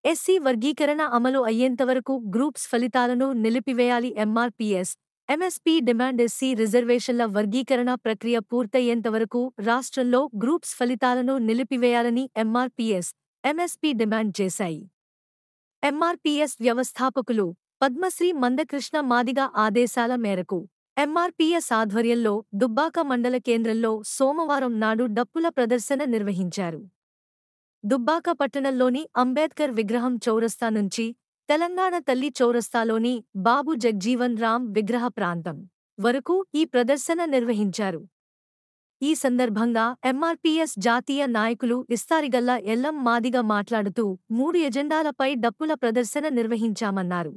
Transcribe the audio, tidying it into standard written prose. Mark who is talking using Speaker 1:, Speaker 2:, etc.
Speaker 1: SC వర్గీకరణ అమలు అయ్యేంతవరకు గ్రూప్స్ ఫలితాలను నిలిపివేయాలి. MRPS, MSP demand. ఎస్సీ రిజర్వేషన్ల వర్గీకరణ ప్రక్రియ పూర్తయ్యేంతవరకు రాష్ట్రంలో గ్రూప్స్ ఫలితాలను నిలిపివేయాలని ఎంఆర్పీఎస్, ఎంఎస్పీ డిమాండ్ చేశాయి. ఎంఆర్పీఎస్ వ్యవస్థాపకులు పద్మశ్రీ మందకృష్ణ మాదిగ ఆదేశాల మేరకు ఎంఆర్పీఎస్ ఆధ్వర్యంలో దుబ్బాక మండల కేంద్రంలో సోమవారం నాడు డప్పుల ప్రదర్శన నిర్వహించారు. దుబ్బాక పట్టణంలోని అంబేద్కర్ విగ్రహం చౌరస్తా నుంచి తెలంగాణ తల్లి చౌరస్తాలోని బాబు జగ్జీవన్ రామ్ విగ్రహ ప్రాంతం వరకు ఈ ప్రదర్శన నిర్వహించారు. ఈ సందర్భంగా ఎంఆర్పీఎస్ జాతీయ నాయకులు ఇస్తారిగల్ల ఎల్లం మాదిగ మాట్లాడుతూ 3 ఎజెండాలపై డప్పుల ప్రదర్శన నిర్వహించామన్నారు.